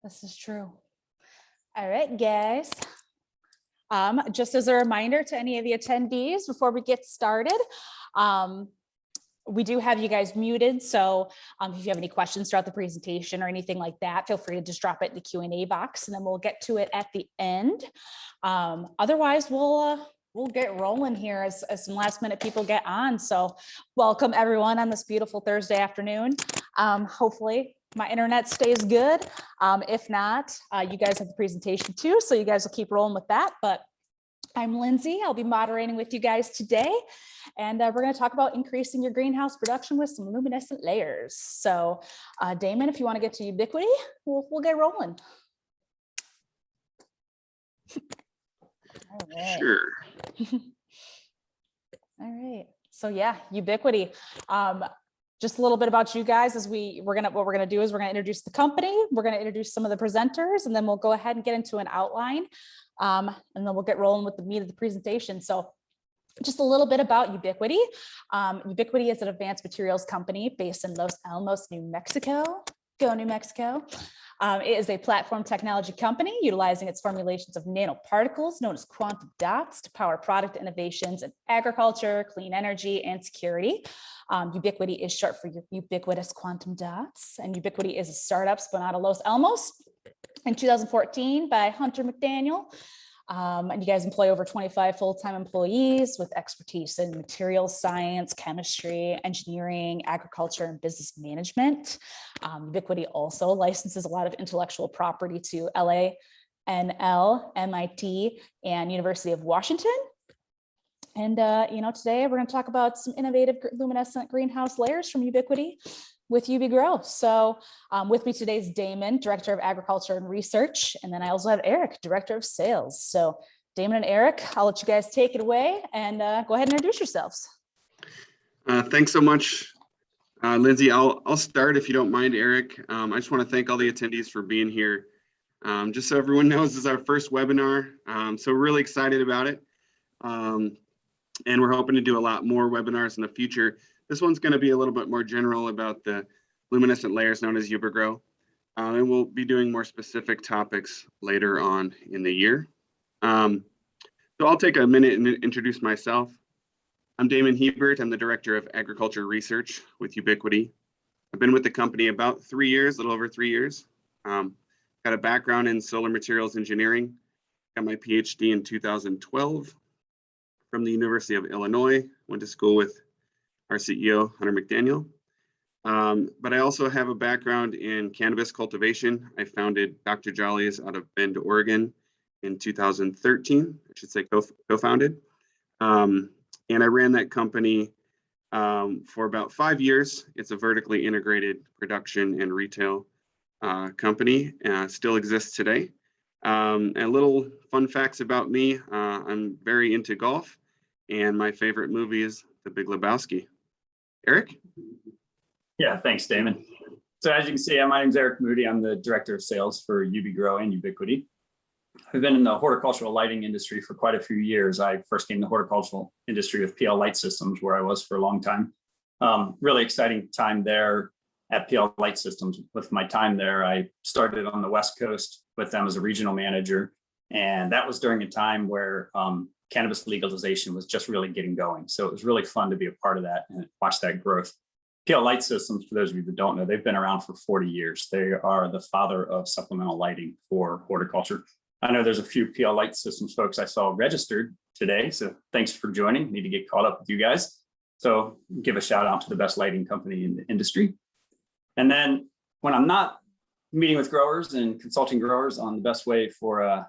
This is true. All right, guys. Just as a reminder to any of the attendees before we get started, we do have you guys muted. So if you have any questions throughout the presentation or anything like that, feel free to just drop it in the Q&A box and then we'll get to it at the end. Otherwise, we'll get rolling here as some last minute people get on. So welcome everyone on this beautiful Thursday afternoon. Hopefully my internet stays good. If not, you guys have the presentation too, so you guys will keep rolling with that. But I'm Lindsay. I'll be moderating with you guys today. And we're going to talk about increasing your greenhouse production with some luminescent layers. So Damon, if you want to get to Ubiquity, we'll get rolling. All right. Sure. All right. So yeah, Ubiquity. Just a little bit about you guys as what we're gonna do is we're gonna introduce the company, we're gonna introduce some of the presenters, and then we'll go ahead and get into an outline. And then we'll get rolling with the meat of the presentation. So just a little bit about Ubiquity. Ubiquity is an advanced materials company based in Los Alamos, New Mexico. Go New Mexico. It is a platform technology company utilizing its formulations of nanoparticles known as quantum dots to power product innovations in agriculture, clean energy, and security. Ubiquity is short for ubiquitous quantum dots, and Ubiquity is a startup spun out of Los Alamos in 2014 by Hunter McDaniel. And you guys employ over 25 full-time employees with expertise in materials science, chemistry, engineering, agriculture, and business management. Ubiquity also licenses a lot of intellectual property to LANL, MIT, and University of Washington. And today we're going to talk about some innovative luminescent greenhouse layers from Ubiquity with UBIGRO. So with me today is Damon, Director of Agriculture and Research. And then I also have Eric, Director of Sales. So Damon and Eric, I'll let you guys take it away and go ahead and introduce yourselves. Thanks so much, Lindsay. I'll start if you don't mind, Eric. I just want to thank all the attendees for being here. Just so everyone knows, this is our first webinar. So we're really excited about it. And we're hoping to do a lot more webinars in the future. This one's going to be a little bit more general about the luminescent layers known as UBIGRO. And we'll be doing more specific topics later on in the year. So I'll take a minute and introduce myself. I'm Damon Hebert. I'm the Director of Agriculture Research with Ubiquity. I've been with the company about 3 years, a little over 3 years. Got a background in solar materials engineering. Got my PhD in 2012 from the University of Illinois. Went to school with our CEO, Hunter McDaniel. But I also have a background in cannabis cultivation. I founded Dr. Jolly's out of Bend, Oregon in 2013, I should say co-founded. And I ran that company for about 5 years. It's a vertically integrated production and retail company, still exists today. And little fun facts about me, I'm very into golf and my favorite movie is The Big Lebowski. Eric? Yeah, thanks, Damon. So as you can see, my name is Eric Moody. I'm the Director of Sales for UBIGRO and Ubiquity. I've been in the horticultural lighting industry for quite a few years. I first came to the horticultural industry with PL Light Systems, where I was for a long time. Really exciting time there at PL Light Systems. With my time there, I started on the West Coast with them as a regional manager. And that was during a time where cannabis legalization was just really getting going. So it was really fun to be a part of that and watch that growth. PL Light Systems, for those of you that don't know, they've been around for 40 years. They are the father of supplemental lighting for horticulture. I know there's a few PL Light Systems folks I saw registered today. So thanks for joining. Need to get caught up with you guys. So give a shout out to the best lighting company in the industry. And then when I'm not meeting with growers and consulting growers on the best way for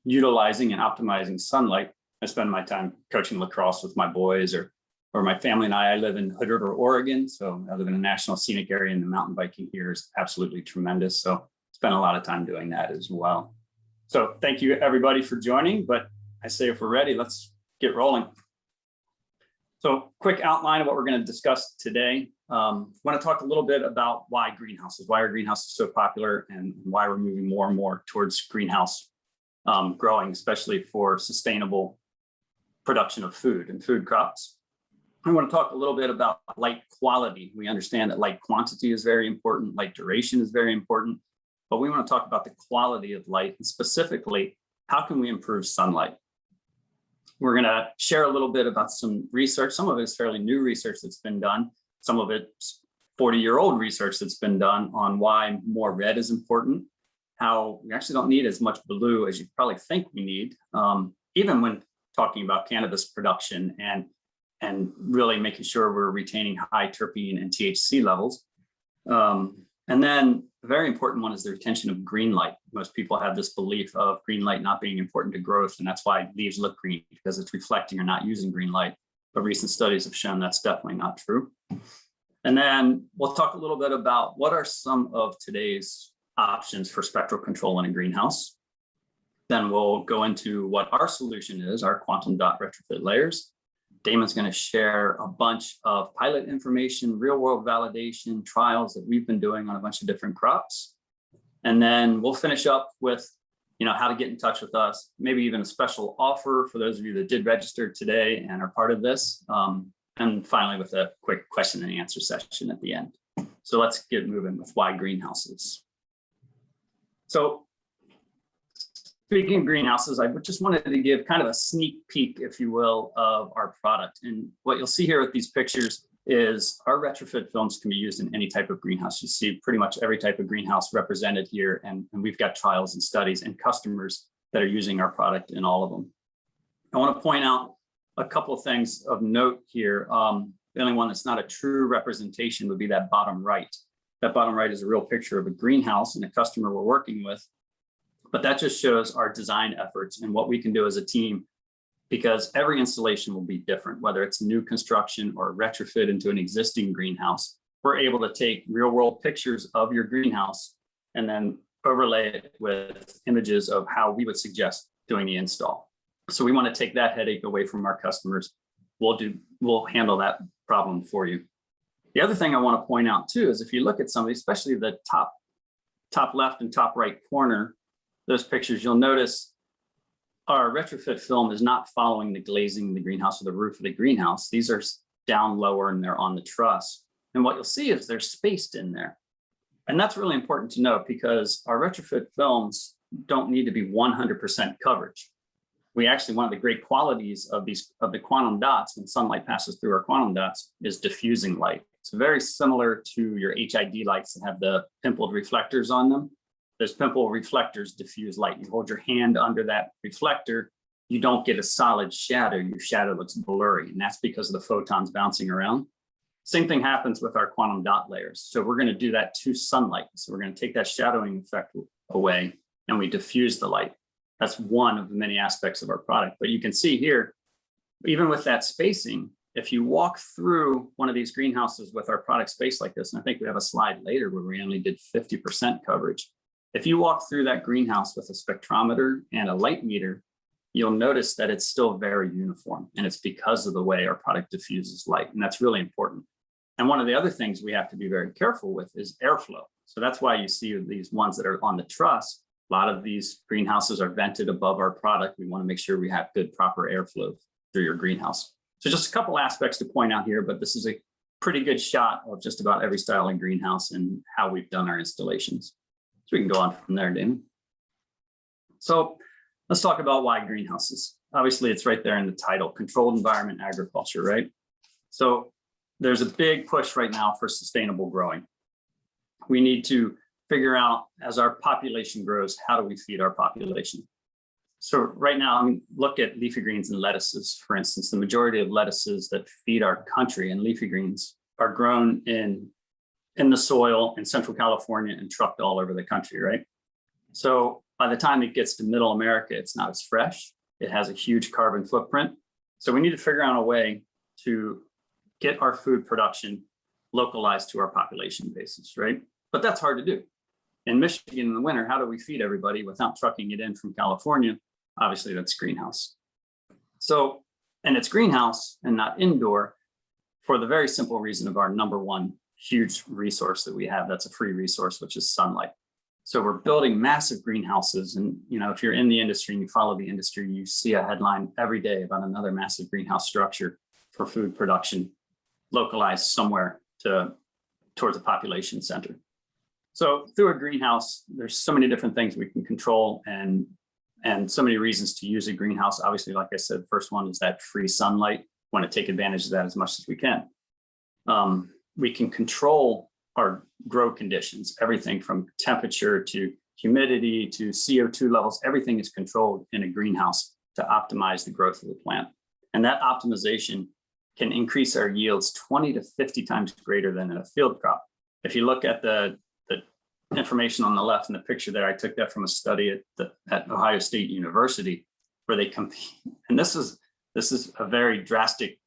utilizing and optimizing sunlight, I spend my time coaching lacrosse with my boys, or my family and I live in Hood River, Oregon. So I live in a national scenic area, and the mountain biking here is absolutely tremendous. So spend a lot of time doing that as well. So thank you everybody for joining, but I say if we're ready, let's get rolling. So quick outline of what we're going to discuss today. I want to talk a little bit about why greenhouses, why are greenhouses so popular, and why we're moving more and more towards greenhouse growing, especially for sustainable production of food and food crops. I want to talk a little bit about light quality. We understand that light quantity is very important, light duration is very important, but we want to talk about the quality of light and specifically, how can we improve sunlight? We're going to share a little bit about some research. Some of it is fairly new research that's been done. Some of it's 40-year-old research that's been done on why more red is important, how we actually don't need as much blue as you probably think we need, even when talking about cannabis production and really making sure we're retaining high terpene and THC levels. And then a very important one is the retention of green light. Most people have this belief of green light not being important to growth, and that's why leaves look green, because it's reflecting or not using green light. But recent studies have shown that's definitely not true. And then we'll talk a little bit about what are some of today's options for spectral control in a greenhouse. Then we'll go into what our solution is, our quantum dot retrofit layers. Damon's going to share a bunch of pilot information, real world validation, trials that we've been doing on a bunch of different crops. And then we'll finish up with, how to get in touch with us, maybe even a special offer for those of you that did register today and are part of this. And finally, with a quick question and answer session at the end. So let's get moving with why greenhouses. So speaking of greenhouses, I just wanted to give kind of a sneak peek, if you will, of our product. And what you'll see here with these pictures is our retrofit films can be used in any type of greenhouse. You see pretty much every type of greenhouse represented here. And we've got trials and studies and customers that are using our product in all of them. I want to point out a couple of things of note here. The only one that's not a true representation would be that bottom right. That bottom right is a real picture of a greenhouse and a customer we're working with. But that just shows our design efforts and what we can do as a team, because every installation will be different, whether it's new construction or retrofit into an existing greenhouse. We're able to take real world pictures of your greenhouse and then overlay it with images of how we would suggest doing the install. So we want to take that headache away from our customers. We'll handle that problem for you. The other thing I want to point out too is if you look at somebody, especially the top left and top right corner, those pictures, you'll notice our retrofit film is not following the glazing in the greenhouse or the roof of the greenhouse. These are down lower and they're on the truss. And what you'll see is they're spaced in there. And that's really important to note because our retrofit films don't need to be 100% coverage. We actually, one of the great qualities of the quantum dots when sunlight passes through our quantum dots is diffusing light. It's very similar to your HID lights that have the pimpled reflectors on them. Those pimple reflectors diffuse light. You hold your hand under that reflector, you don't get a solid shadow. Your shadow looks blurry, and that's because of the photons bouncing around. Same thing happens with our quantum dot layers. So we're going to do that to sunlight. So we're going to take that shadowing effect away, and we diffuse the light. That's one of the many aspects of our product. But you can see here, even with that spacing, if you walk through one of these greenhouses with our product space like this, and I think we have a slide later where we only did 50% coverage. If you walk through that greenhouse with a spectrometer and a light meter, you'll notice that it's still very uniform. And it's because of the way our product diffuses light. And that's really important. And one of the other things we have to be very careful with is airflow. So that's why you see these ones that are on the truss. A lot of these greenhouses are vented above our product. We want to make sure we have good, proper airflow through your greenhouse. So just a couple aspects to point out here, but this is a pretty good shot of just about every style in greenhouse and how we've done our installations. So we can go on from there, Damon. So let's talk about why greenhouses. Obviously, it's right there in the title, controlled environment agriculture, right? So there's a big push right now for sustainable growing. We need to figure out, as our population grows, how do we feed our population? So right now, look at leafy greens and lettuces, for instance. The majority of lettuces that feed our country and leafy greens are grown in the soil in Central California and trucked all over the country, right? So by the time it gets to middle America, it's not as fresh. It has a huge carbon footprint. So we need to figure out a way to get our food production localized to our population basis, right? But that's hard to do. In Michigan in the winter, how do we feed everybody without trucking it in from California? Obviously, that's greenhouse. So, and it's greenhouse and not indoor for the very simple reason of our number one huge resource that we have. That's a free resource, which is sunlight. So we're building massive greenhouses. And, if you're in the industry and you follow the industry, you see a headline every day about another massive greenhouse structure for food production localized somewhere towards a population center. So through a greenhouse, there's so many different things we can control and so many reasons to use a greenhouse. Obviously, like I said, first one is that free sunlight. Want to take advantage of that as much as we can. We can control our grow conditions, everything from temperature to humidity to CO2 levels. Everything is controlled in a greenhouse to optimize the growth of the plant. And that optimization can increase our yields 20 to 50 times greater than in a field crop. If you look at the information on the left in the picture there, I took that from a study at Ohio State University, where they compete. And this is a very drastic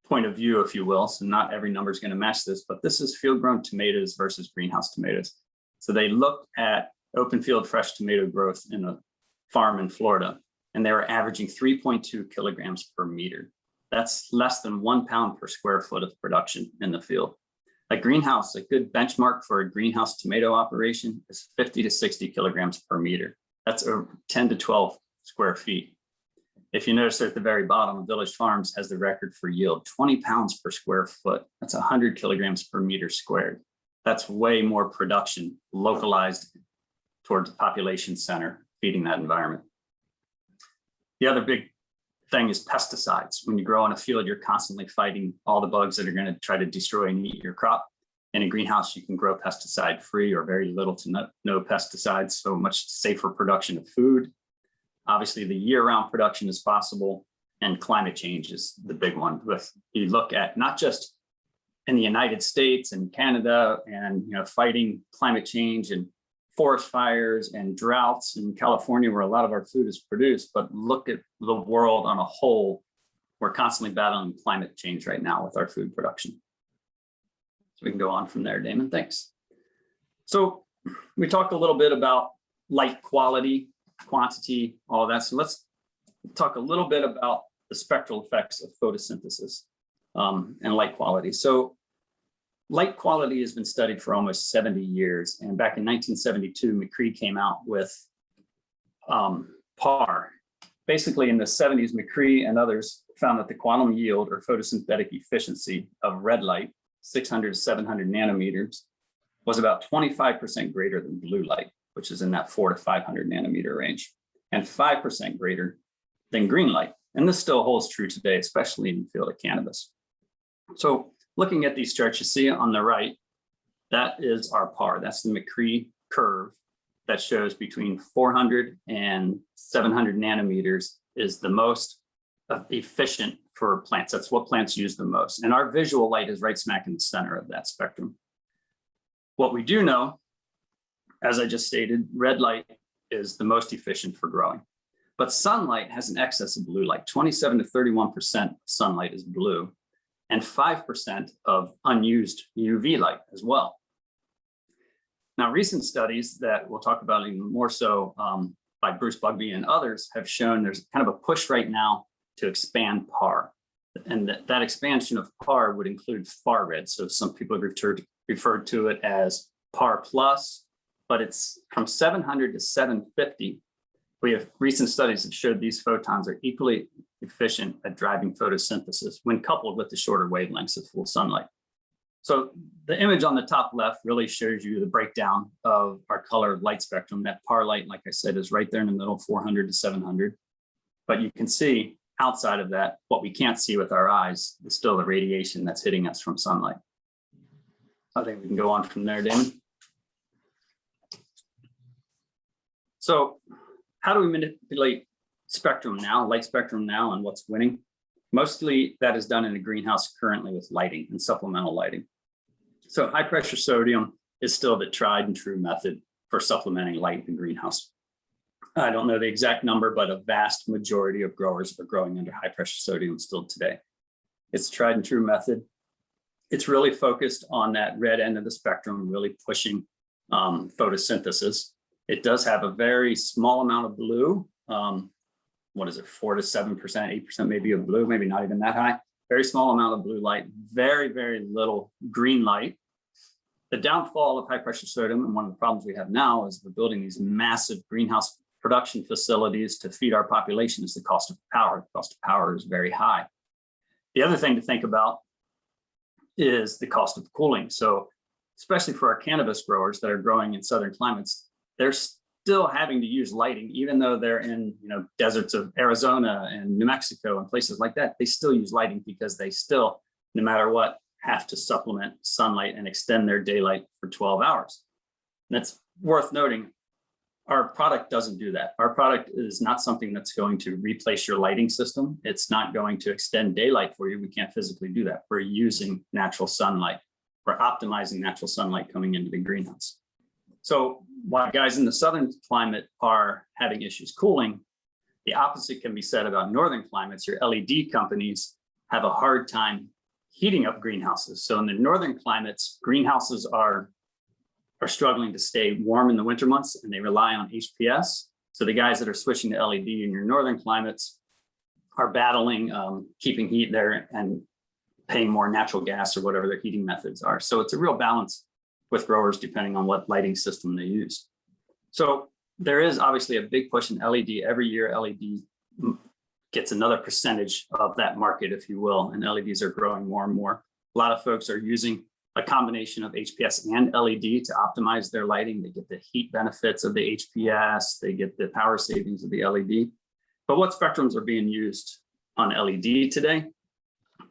point of view, if you will. So not every number is going to match this, but this is field grown tomatoes versus greenhouse tomatoes. So they looked at open field fresh tomato growth in a farm in Florida, and they were averaging 3.2 kilograms per meter. That's less than 1 pound per square foot of production in the field. A greenhouse, a good benchmark for a greenhouse tomato operation is 50 to 60 kilograms per meter. That's 10 to 12 square feet. If you notice at the very bottom, Village Farms has the record for yield, 20 pounds per square foot. That's 100 kilograms per meter squared. That's way more production localized towards the population center, feeding that environment. The other big thing is pesticides. When you grow in a field, you're constantly fighting all the bugs that are going to try to destroy and eat your crop. In a greenhouse, you can grow pesticide free or very little to no pesticides, so much safer production of food. Obviously, the year-round production is possible, and climate change is the big one. You look at not just in the United States and Canada and fighting climate change and forest fires and droughts in California, where a lot of our food is produced, but look at the world on a whole. We're constantly battling climate change right now with our food production. So we can go on from there, Damon, thanks. So we talked a little bit about light quality, quantity, all of that. So let's talk a little bit about the spectral effects of photosynthesis and light quality. So light quality has been studied for almost 70 years. And back in 1972, McCree came out with PAR. Basically in the 70s, McCree and others found that the quantum yield or photosynthetic efficiency of red light, 600 to 700 nanometers, was about 25% greater than blue light, which is in that 400 to 500 nanometer range, and 5% greater than green light. And this still holds true today, especially in the field of cannabis. So looking at these charts, you see on the right, that is our PAR. That's the McCree curve that shows between 400 and 700 nanometers is the most efficient for plants. That's what plants use the most. And our visual light is right smack in the center of that spectrum. What we do know, as I just stated, red light is the most efficient for growing. But sunlight has an excess of blue light. 27 to 31% of sunlight is blue, and 5% of unused UV light as well. Now, recent studies that we'll talk about even more so by Bruce Bugbee and others have shown there's kind of a push right now to expand PAR. And that expansion of PAR would include far red. So some people have referred to it as PAR plus, but it's from 700 to 750. We have recent studies that showed these photons are equally efficient at driving photosynthesis when coupled with the shorter wavelengths of full sunlight. So the image on the top left really shows you the breakdown of our color light spectrum. That PAR light, like I said, is right there in the middle, 400 to 700. But you can see outside of that, what we can't see with our eyes is still the radiation that's hitting us from sunlight. I think we can go on from there, Damon. So how do we manipulate spectrum now, light spectrum now, and what's winning? Mostly that is done in a greenhouse currently with lighting and supplemental lighting. So high pressure sodium is still the tried and true method for supplementing light in the greenhouse. I don't know the exact number, but a vast majority of growers are growing under high pressure sodium still today. It's a tried and true method. It's really focused on that red end of the spectrum, really pushing photosynthesis. It does have a very small amount of blue. What is it, 4 to 7%, 8% maybe of blue, maybe not even that high. Very small amount of blue light, very, very little green light. The downfall of high pressure sodium, and one of the problems we have now is we're building these massive greenhouse production facilities to feed our population, is the cost of power. The cost of power is very high. The other thing to think about is the cost of cooling. So especially for our cannabis growers that are growing in southern climates, they're still having to use lighting, even though they're in, deserts of Arizona and New Mexico and places like that. They still use lighting because they still, no matter what, have to supplement sunlight and extend their daylight for 12 hours. And that's worth noting. Our product doesn't do that. Our product is not something that's going to replace your lighting system. It's not going to extend daylight for you. We can't physically do that. We're using natural sunlight. We're optimizing natural sunlight coming into the greenhouse. So while guys in the southern climate are having issues cooling, the opposite can be said about northern climates. Your LED companies have a hard time heating up greenhouses. So in the northern climates, greenhouses are struggling to stay warm in the winter months, and they rely on HPS. So the guys that are switching to LED in your northern climates are battling keeping heat there and paying more natural gas or whatever their heating methods are. So it's a real balance with growers depending on what lighting system they use. So there is obviously a big push in LED. Every year, LED gets another percentage of that market, if you will, and LEDs are growing more and more. A lot of folks are using a combination of HPS and LED to optimize their lighting. They get the heat benefits of the HPS, they get the power savings of the LED. But what spectrums are being used on LED today?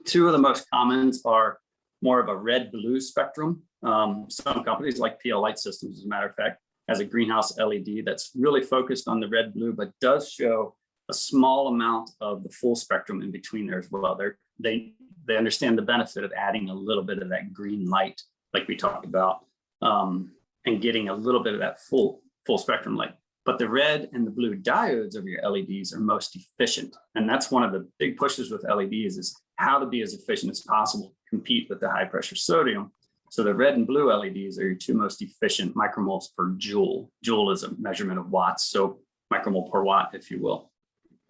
Two of the most commons are more of a red-blue spectrum. Some companies like PL Light Systems, as a matter of fact, has a greenhouse LED that's really focused on the red-blue, but does show a small amount of the full spectrum in between there as well. They understand the benefit of adding a little bit of that green light, like we talked about, and getting a little bit of that full spectrum light. But the red and the blue diodes of your LEDs are most efficient. And that's one of the big pushes with LEDs is how to be as efficient as possible, compete with the high pressure sodium. So the red and blue LEDs are your two most efficient micromoles per joule. Joule is a measurement of watts, so micromole per watt, if you will.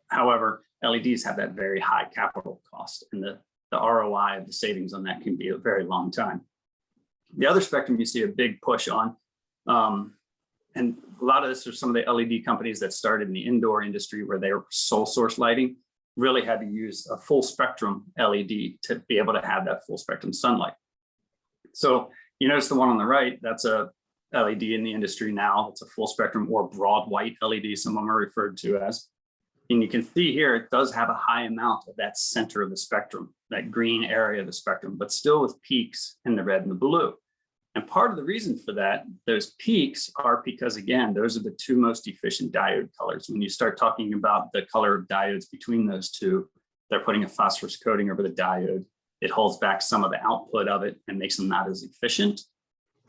However, LEDs have that very high capital cost, and the ROI of the savings on that can be a very long time. The other spectrum you see a big push on, and a lot of this are some of the LED companies that started in the indoor industry where they were sole source lighting, really had to use a full spectrum LED to be able to have that full spectrum sunlight. So you notice the one on the right, that's a LED in the industry now. It's a full spectrum or broad white LED, some of them are referred to as. And you can see here, it does have a high amount of that center of the spectrum, that green area of the spectrum, but still with peaks in the red and the blue. And part of the reason for that, those peaks are because, again, those are the two most efficient diode colors. When you start talking about the color of diodes between those two, they're putting a phosphorus coating over the diode. It holds back some of the output of it and makes them not as efficient.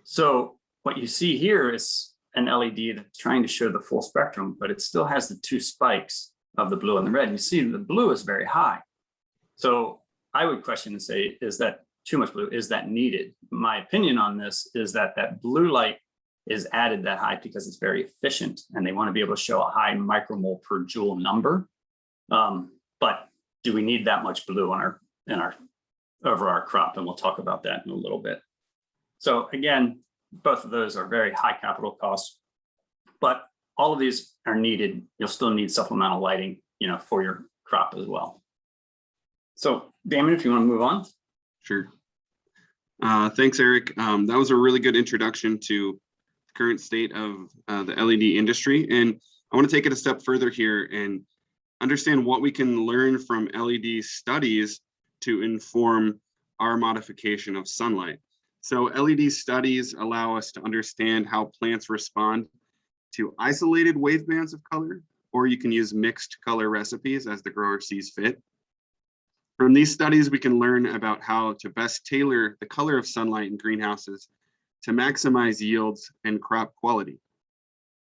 So what you see here is an LED that's trying to show the full spectrum, but it still has the two spikes of the blue and the red. You see the blue is very high. So I would question and say, is that too much blue? Is that needed? My opinion on this is that that blue light is added that high because it's very efficient and they want to be able to show a high micromole per joule number. But do we need that much blue on over our crop? And we'll talk about that in a little bit. So again, both of those are very high capital costs, but all of these are needed. You'll still need supplemental lighting, for your crop as well. So Damon, if you want to move on. Sure. Thanks, Eric. That was a really good introduction to the current state of the LED industry. And I want to take it a step further here and understand what we can learn from LED studies to inform our modification of sunlight. So LED studies allow us to understand how plants respond to isolated wavebands of color, or you can use mixed color recipes as the grower sees fit. From these studies, we can learn about how to best tailor the color of sunlight in greenhouses to maximize yields and crop quality.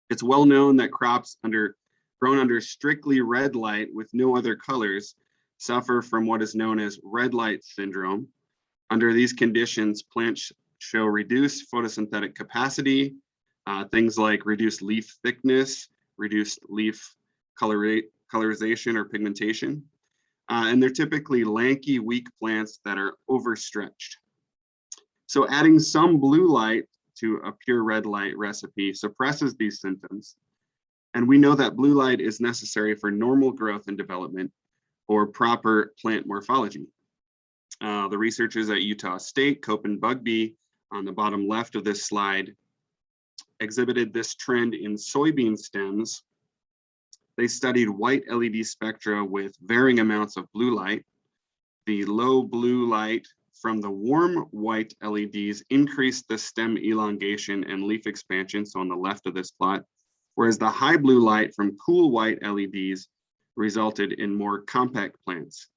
It's well known that crops grown under strictly red light with no other colors suffer from what is known as red light syndrome. Under these conditions, plants show reduced photosynthetic capacity, things like reduced leaf thickness, reduced leaf colorization or pigmentation. And they're typically lanky, weak plants that are overstretched. So adding some blue light to a pure red light recipe suppresses these symptoms. And we know that blue light is necessary for normal growth and development or proper plant morphology. The researchers at Utah State, Cope and Bugbee, on the bottom left of this slide exhibited this trend in soybean stems. They studied white LED spectra with varying amounts of blue light. The low blue light from the warm white LEDs increased the stem elongation and leaf expansion, so on the left of this plot, whereas the high blue light from cool white LEDs resulted in more compact plants.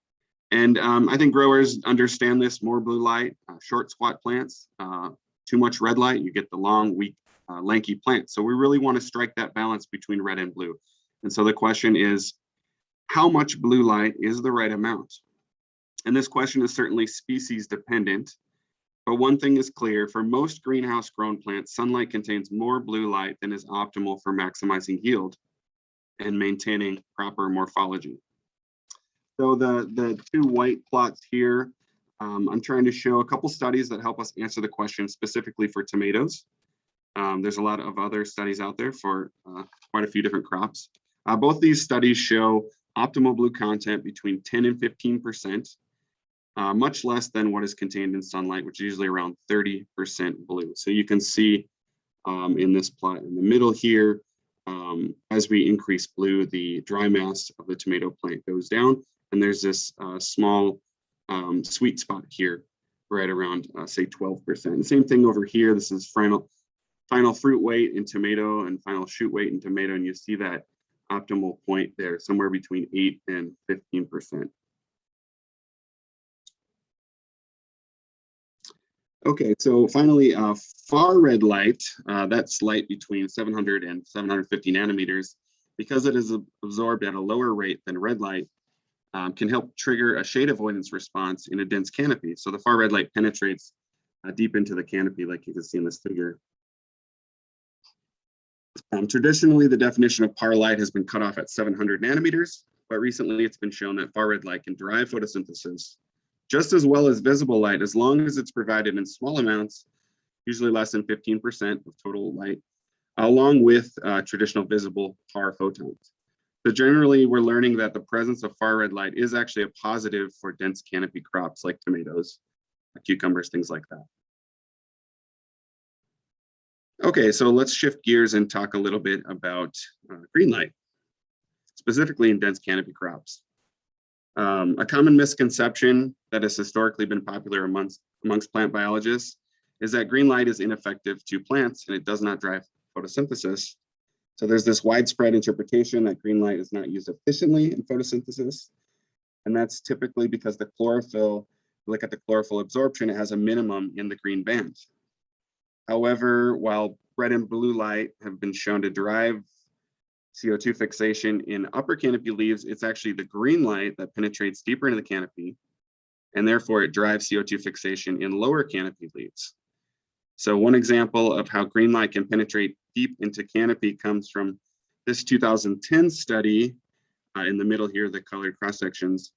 And I think growers understand this: more blue light, short squat plants, too much red light, you get the long, weak, lanky plant. So we really want to strike that balance between red and blue. And so the question is, how much blue light is the right amount? And this question is certainly species dependent, but one thing is clear: for most greenhouse grown plants, sunlight contains more blue light than is optimal for maximizing yield and maintaining proper morphology. So the two white plots here, I'm trying to show a couple studies that help us answer the question specifically for tomatoes. There's a lot of other studies out there for quite a few different crops. Both these studies show optimal blue content between 10 and 15%, much less than what is contained in sunlight, which is usually around 30% blue. So you can see in this plot in the middle here, as we increase blue, the dry mass of the tomato plant goes down, and there's this small sweet spot here, right around say 12%. The same thing over here. This is final fruit weight in tomato and final shoot weight in tomato, and you see that optimal point there, somewhere between 8 and 15%. Okay, so finally, far red light, that's light between 700 and 750 nanometers, because it is absorbed at a lower rate than red light, can help trigger a shade avoidance response in a dense canopy. So the far red light penetrates deep into the canopy, like you can see in this figure. Traditionally, the definition of PAR light has been cut off at 700 nanometers, but recently it's been shown that far red light can drive photosynthesis just as well as visible light, as long as it's provided in small amounts, usually less than 15% of total light, along with traditional visible PAR photons. So generally, we're learning that the presence of far red light is actually a positive for dense canopy crops like tomatoes, cucumbers, things like that. Okay, so let's shift gears and talk a little bit about green light, specifically in dense canopy crops. A common misconception that has historically been popular amongst plant biologists is that green light is ineffective to plants and it does not drive photosynthesis. So there's this widespread interpretation that green light is not used efficiently in photosynthesis. And that's typically because the chlorophyll, look at the chlorophyll absorption, it has a minimum in the green band. However, while red and blue light have been shown to drive CO2 fixation in upper canopy leaves, it's actually the green light that penetrates deeper into the canopy, and therefore it drives CO2 fixation in lower canopy leaves. So one example of how green light can penetrate deep into canopy comes from this 2010 study in the middle here, the colored cross sections,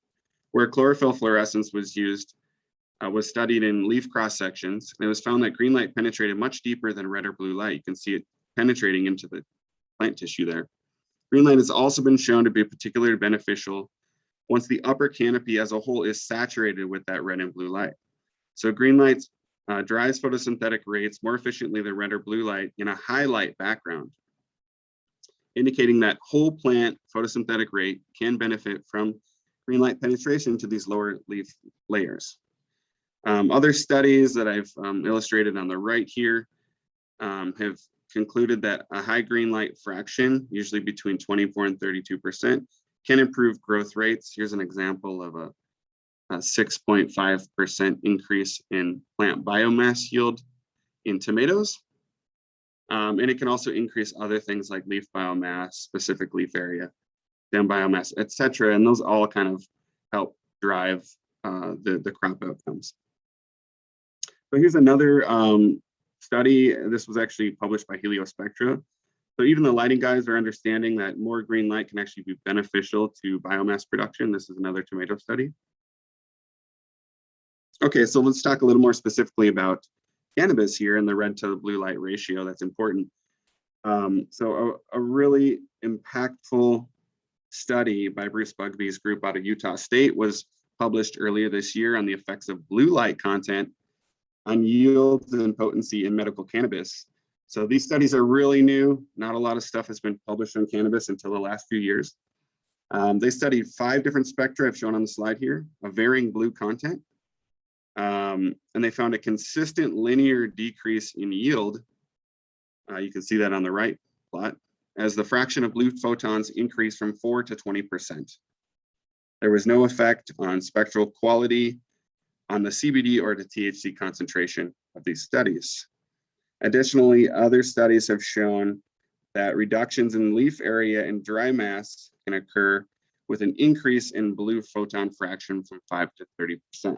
where chlorophyll fluorescence was used, was studied in leaf cross sections, and it was found that green light penetrated much deeper than red or blue light. You can see it penetrating into the plant tissue there. Green light has also been shown to be particularly beneficial once the upper canopy as a whole is saturated with that red and blue light. So green light drives photosynthetic rates more efficiently than red or blue light in a high light background, indicating that whole plant photosynthetic rate can benefit from green light penetration to these lower leaf layers. Other studies that I've illustrated on the right here have concluded that a high green light fraction, usually between 24 and 32%, can improve growth rates. Here's an example of a 6.5% increase in plant biomass yield in tomatoes. And it can also increase other things like leaf biomass, specific leaf area, stem biomass, et cetera. And those all kind of help drive the crop outcomes. So here's another study. This was actually published by Heliospectra. So even the lighting guys are understanding that more green light can actually be beneficial to biomass production. This is another tomato study. Okay, so let's talk a little more specifically about cannabis here and the red to the blue light ratio. That's important. So a really impactful study by Bruce Bugby's group out of Utah State was published earlier this year on the effects of blue light content on yields and potency in medical cannabis. So these studies are really new. Not a lot of stuff has been published on cannabis until the last few years. They studied 5 different spectra, I've shown on the slide here, of varying blue content. And they found a consistent linear decrease in yield. You can see that on the right plot, as the fraction of blue photons increased from 4 to 20%. There was no effect on spectral quality, on the CBD or the THC concentration of these studies. Additionally, other studies have shown that reductions in leaf area and dry mass can occur with an increase in blue photon fraction from 5 to 30%.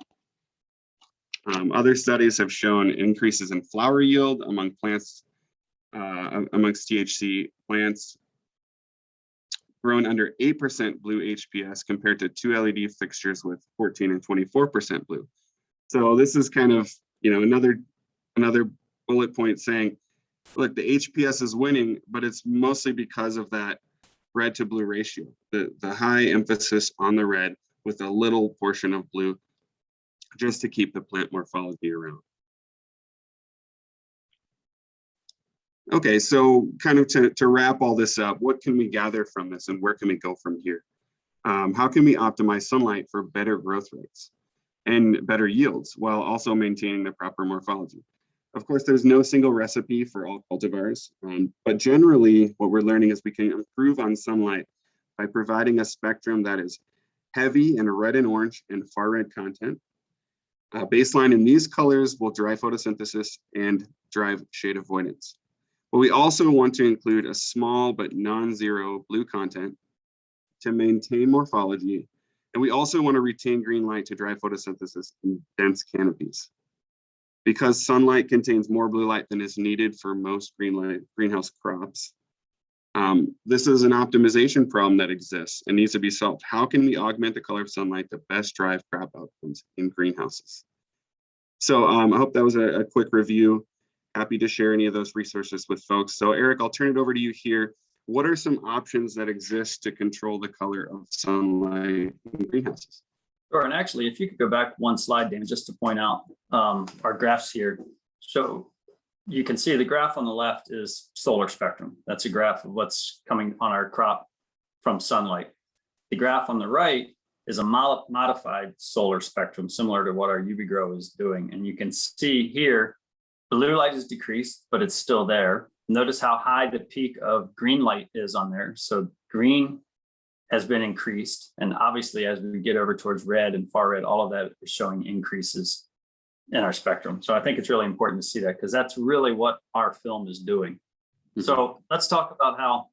Other studies have shown increases in flower yield among plants, amongst THC plants grown under 8% blue HPS compared to 2 LED fixtures with 14 and 24% blue. So this is kind of, another bullet point saying, look, the HPS is winning, but it's mostly because of that red to blue ratio, the high emphasis on the red with a little portion of blue, just to keep the plant morphology around. Okay, so kind of to wrap all this up, what can we gather from this and where can we go from here? How can we optimize sunlight for better growth rates and better yields while also maintaining the proper morphology? Of course, there's no single recipe for all cultivars, but generally what we're learning is we can improve on sunlight by providing a spectrum that is heavy in red and orange and far red content. Baseline in these colors will drive photosynthesis and drive shade avoidance. But we also want to include a small but non-zero blue content to maintain morphology. And we also want to retain green light to drive photosynthesis in dense canopies. Because sunlight contains more blue light than is needed for most greenhouse crops, this is an optimization problem that exists and needs to be solved. How can we augment the color of sunlight to best drive crop outcomes in greenhouses? So I hope that was a quick review. Happy to share any of those resources with folks. So Eric, I'll turn it over to you here. What are some options that exist to control the color of sunlight in greenhouses? Sure, and actually, if you could go back one slide, Damon, just to point out our graphs here. So you can see the graph on the left is solar spectrum. That's a graph of what's coming on our crop from sunlight. The graph on the right is a modified solar spectrum, similar to what our UBIGRO is doing. And you can see here, blue light is decreased, but it's still there. Notice how high the peak of green light is on there. So green has been increased. And obviously, as we get over towards red and far red, all of that is showing increases in our spectrum. So I think it's really important to see that because that's really what our film is doing. Mm-hmm. So let's talk about how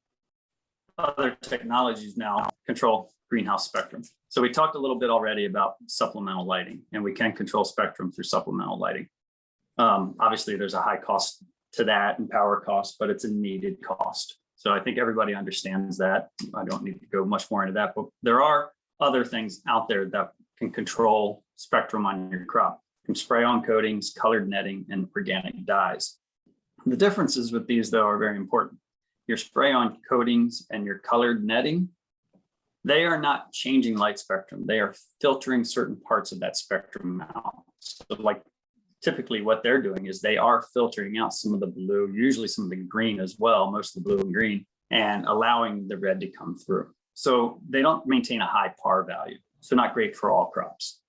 other technologies now control greenhouse spectrum. So we talked a little bit already about supplemental lighting, and we can control spectrum through supplemental lighting. Obviously, there's a high cost to that and power cost, but it's a needed cost. So I think everybody understands that. I don't need to go much more into that, but there are other things out there that can control spectrum on your crop, from spray-on coatings, colored netting, and organic dyes. The differences with these, though, are very important. Your spray-on coatings and your colored netting, they are not changing light spectrum. They are filtering certain parts of that spectrum out. So like typically what they're doing is they are filtering out some of the blue, usually some of the green as well, most of the blue and green, and allowing the red to come through. So they don't maintain a high par value. So not great for all crops.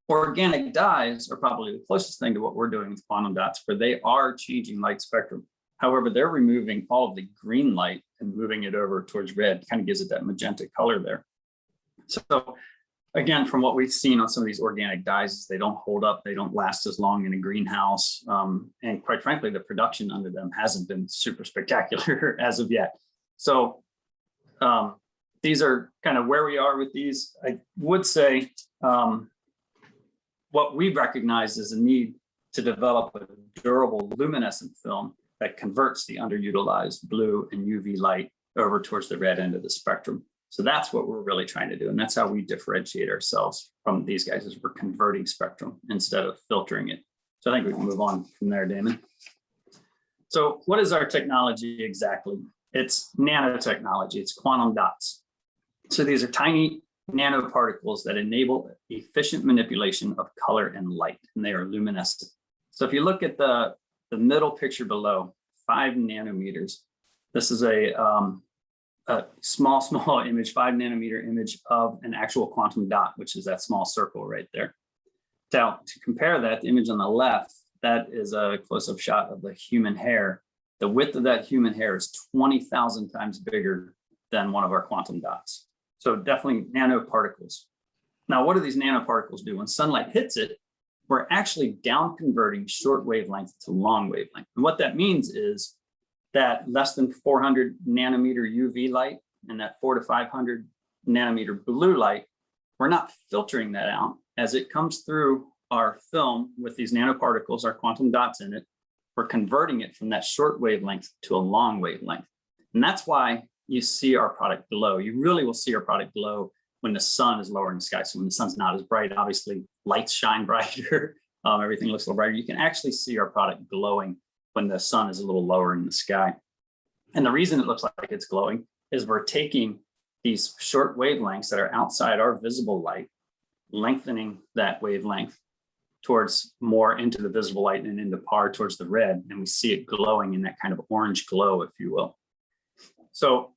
Organic dyes are probably the closest thing to what we're doing with quantum dots, where they are changing light spectrum. However, they're removing all of the green light and moving it over towards red, kind of gives it that magenta color there. So again, from what we've seen on some of these organic dyes, they don't hold up, they don't last as long in a greenhouse. And quite frankly, the production under them hasn't been super spectacular as of yet. So these are kind of where we are with these. I would say what we've recognized is a need to develop a durable luminescent film that converts the underutilized blue and UV light over towards the red end of the spectrum. So that's what we're really trying to do. And that's how we differentiate ourselves from these guys, is we're converting spectrum instead of filtering it. So I think we can move on from there, Damon. So what is our technology exactly? It's nanotechnology, it's quantum dots. So these are tiny nanoparticles that enable efficient manipulation of color and light, and they are luminescent. So if you look at the middle picture below, 5 nanometers, this is a small image, 5 nanometer image of an actual quantum dot, which is that small circle right there. Now, to compare that, the image on the left, that is a close-up shot of the human hair. The width of that human hair is 20,000 times bigger than one of our quantum dots. So definitely nanoparticles. Now, what do these nanoparticles do? When sunlight hits it, we're actually down converting short wavelength to long wavelength. And what that means is that less than 400 nanometer UV light and that 400 to 500 nanometer blue light, we're not filtering that out. As it comes through our film with these nanoparticles, our quantum dots in it, we're converting it from that short wavelength to a long wavelength. And that's why you see our product glow. You really will see our product glow when the sun is lower in the sky. So when the sun's not as bright, obviously lights shine brighter, everything looks a little brighter. You can actually see our product glowing when the sun is a little lower in the sky. And the reason it looks like it's glowing is we're taking these short wavelengths that are outside our visible light, lengthening that wavelength towards more into the visible light and into par towards the red. And we see it glowing in that kind of orange glow, if you will. So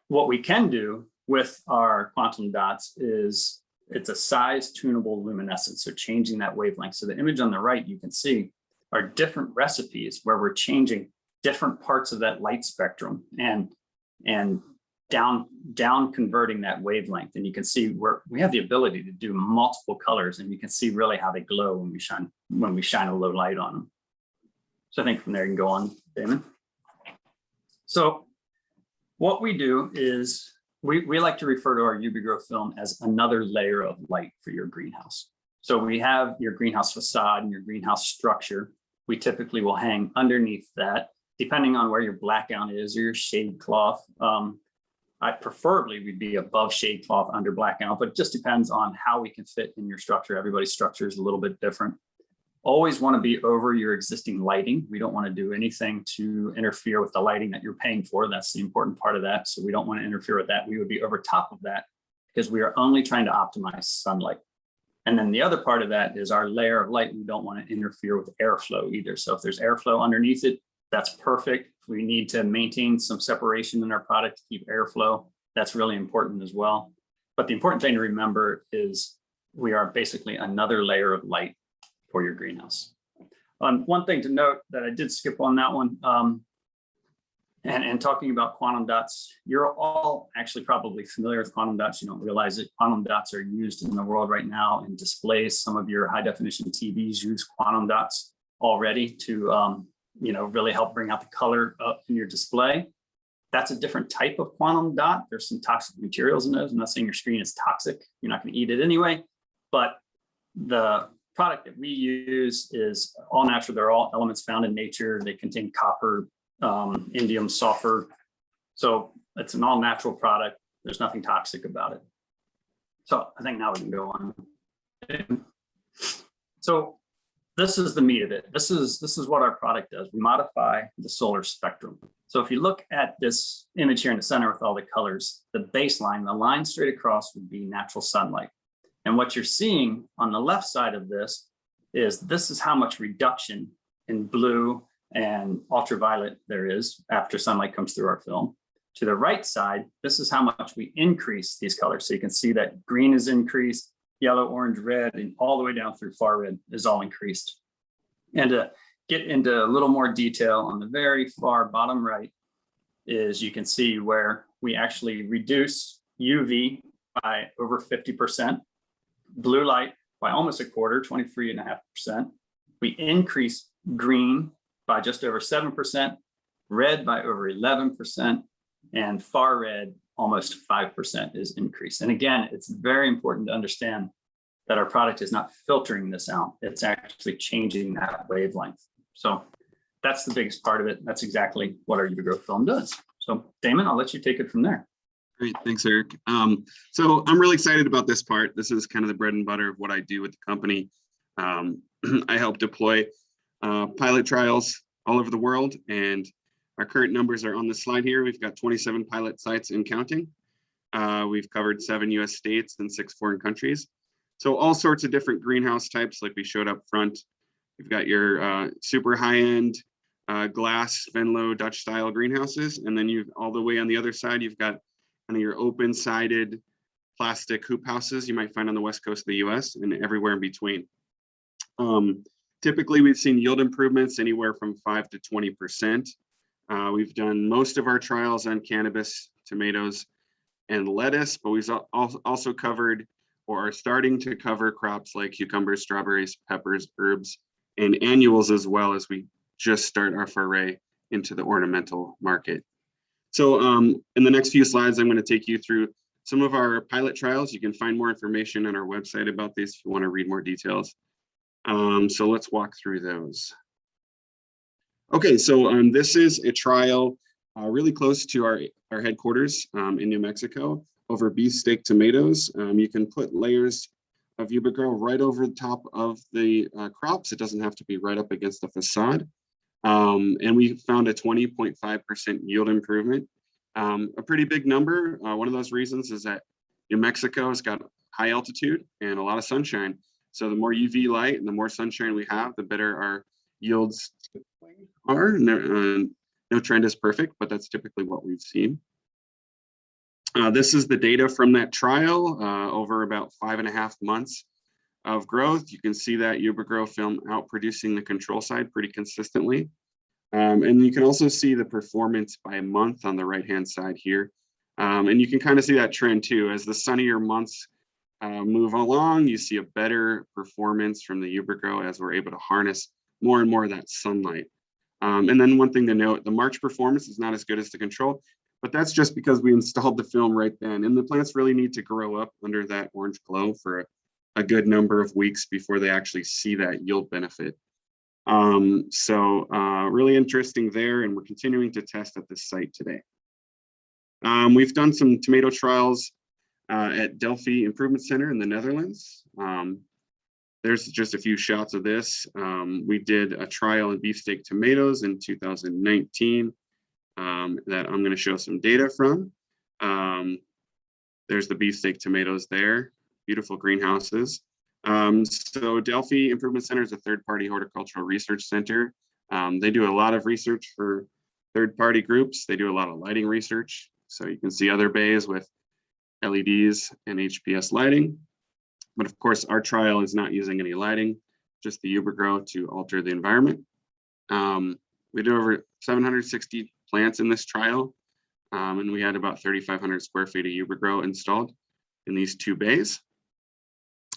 what we can do with our quantum dots is it's a size tunable luminescence. So changing that wavelength. So the image on the right, you can see are different recipes where we're changing different parts of that light spectrum and down converting that wavelength. And you can see where we have the ability to do multiple colors, and you can see really how they glow when we shine a low light on them. So I think from there you can go on, Damon. So what we do is we like to refer to our UBIGRO film as another layer of light for your greenhouse. So we have your greenhouse facade and your greenhouse structure. We typically will hang underneath that, depending on where your blackout is or your shade cloth. Preferably we'd be above shade cloth under blackout, but it just depends on how we can fit in your structure. Everybody's structure is a little bit different. Always want to be over your existing lighting. We don't want to do anything to interfere with the lighting that you're paying for. That's the important part of that. So we don't want to interfere with that. We would be over top of that because we are only trying to optimize sunlight. And then the other part of that is our layer of light. We don't want to interfere with airflow either. So if there's airflow underneath it, that's perfect. If we need to maintain some separation in our product to keep airflow, that's really important as well. But the important thing to remember is we are basically another layer of light for your greenhouse. One thing to note that I did skip on that one, and talking about quantum dots, you're all actually probably familiar with quantum dots. You don't realize it. Quantum dots are used in the world right now in displays. Some of your high definition TVs use quantum dots already to really help bring out the color up in your display. That's a different type of quantum dot. There's some toxic materials in those. I'm not saying your screen is toxic. You're not going to eat it anyway, but the product that we use is all natural. They're all elements found in nature. They contain copper, indium, sulfur. So it's an all natural product. There's nothing toxic about it. So I think now we can go on. So this is the meat of it. This is what our product does. We modify the solar spectrum. So if you look at this image here in the center with all the colors, the baseline, the line straight across would be natural sunlight. And what you're seeing on the left side of this is how much reduction in blue and ultraviolet there is after sunlight comes through our film. To the right side, this is how much we increase these colors. So you can see that green is increased, yellow, orange, red, and all the way down through far red is all increased. And to get into a little more detail on the very far bottom right is you can see where we actually reduce UV by over 50%, blue light by almost a quarter, 23.5%. We increase green by just over 7%, red by over 11%, and far red almost 5% is increased. And again, it's very important to understand that our product is not filtering this out. It's actually changing that wavelength. So that's the biggest part of it. That's exactly what our UBIGRO film does. So Damon, I'll let you take it from there. Great, thanks, Eric. So I'm really excited about this part. This is kind of the bread and butter of what I do with the company. I help deploy pilot trials all over the world, and our current numbers are on the slide here. We've got 27 pilot sites and counting. We've covered 7 US states and 6 foreign countries. So all sorts of different greenhouse types like we showed up front. You've got your super high-end glass Venlo Dutch style greenhouses. And then all the way on the other side, you've got kind of your open-sided plastic hoop houses you might find on the west coast of the US and everywhere in between. Typically, we've seen yield improvements anywhere from 5 to 20%. We've done most of our trials on cannabis, tomatoes, and lettuce, but we've also covered or are starting to cover crops like cucumbers, strawberries, peppers, herbs, and annuals, as well as we just start our foray into the ornamental market. So in the next few slides, I'm going to take you through some of our pilot trials. You can find more information on our website about these if you want to read more details. So let's walk through those. Okay, so this is a trial really close to our headquarters in New Mexico over Beefsteak Tomatoes. You can put layers of UBIGRO right over the top of the crops. It doesn't have to be right up against the facade. And we found a 20.5% yield improvement. A pretty big number. One of those reasons is that New Mexico has got high altitude and a lot of sunshine. So the more UV light and the more sunshine we have, the better our yields are. No trend is perfect, but that's typically what we've seen. This is the data from that trial over about 5.5 months of growth. You can see that UBIGRO film outproducing the control side pretty consistently. And you can also see the performance by month on the right-hand side here. And you can kind of see that trend too. As the sunnier months move along, you see a better performance from the UBIGRO as we're able to harness more and more of that sunlight. And then one thing to note, the March performance is not as good as the control, but that's just because we installed the film right then. And the plants really need to grow up under that orange glow for a good number of weeks before they actually see that yield benefit. Really interesting there, and we're continuing to test at this site today. We've done some tomato trials at Delphi Improvement Center in the Netherlands. There's just a few shots of this. We did a trial in beefsteak tomatoes in 2019 that I'm going to show some data from. There's the beefsteak tomatoes there, beautiful greenhouses. So Delphi Improvement Center is a third-party horticultural research center. They do a lot of research for third-party groups. They do a lot of lighting research. So you can see other bays with LEDs and HPS lighting. But of course, our trial is not using any lighting, just the UBIGRO to alter the environment. We did over 760 plants in this trial, and we had about 3,500 square feet of UBIGRO installed in these 2 bays.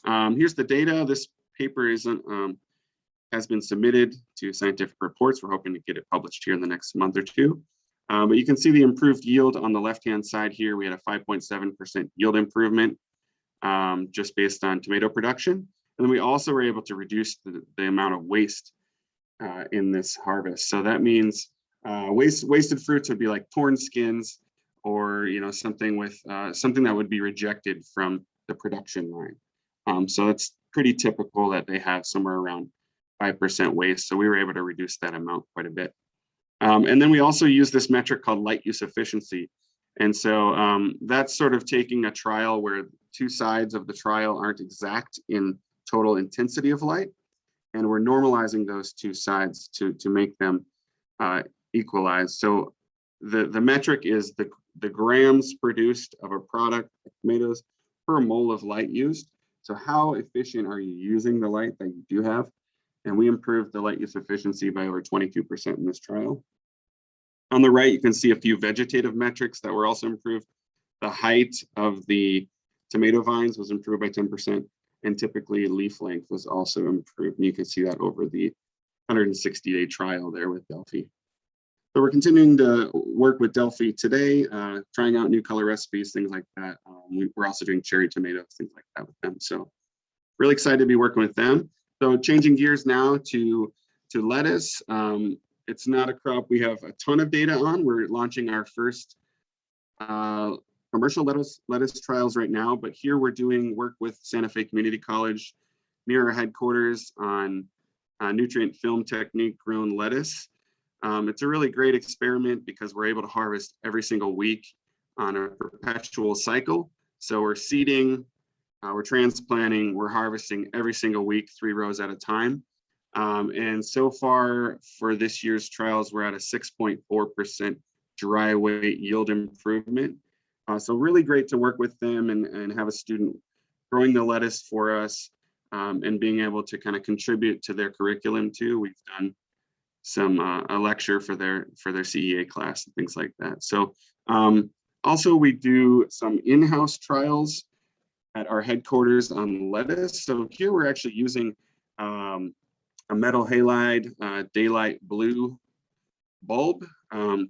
Here's the data. This paper has been submitted to scientific reports. We're hoping to get it published here in the next month or 2. But you can see the improved yield on the left-hand side here. We had a 5.7% yield improvement just based on tomato production. And then we also were able to reduce the amount of waste in this harvest. So that means wasted fruits would be like torn skins or something that would be rejected from the production line. So it's pretty typical that they have somewhere around 5% waste. So we were able to reduce that amount quite a bit. And then we also use this metric called light use efficiency. And so that's sort of taking a trial where 2 sides of the trial aren't exact in total intensity of light. And we're normalizing those 2 sides to make them equalize. So the metric is the grams produced of a product, tomatoes, per mole of light used. So how efficient are you using the light that you do have? And we improved the light use efficiency by over 22% in this trial. On the right, you can see a few vegetative metrics that were also improved. The height of the tomato vines was improved by 10%, and typically leaf length was also improved. And you can see that over the 160-day trial there with Delphi. So we're continuing to work with Delphi today, trying out new color recipes, things like that. We're also doing cherry tomatoes, things like that with them. So really excited to be working with them. So changing gears now to lettuce. It's not a crop we have a ton of data on. We're launching our first commercial lettuce trials right now, but here we're doing work with Santa Fe Community College near our headquarters on nutrient film technique grown lettuce. It's a really great experiment because we're able to harvest every single week on a perpetual cycle. So we're seeding, we're transplanting, we're harvesting every single week, 3 rows at a time. And so far for this year's trials, we're at a 6.4% dry weight yield improvement. So really great to work with them and have a student growing the lettuce for us, and being able to kind of contribute to their curriculum too. We've done some a lecture for their CEA class and things like that. So also we do some in-house trials at our headquarters on lettuce. So here we're actually using a metal halide daylight blue bulb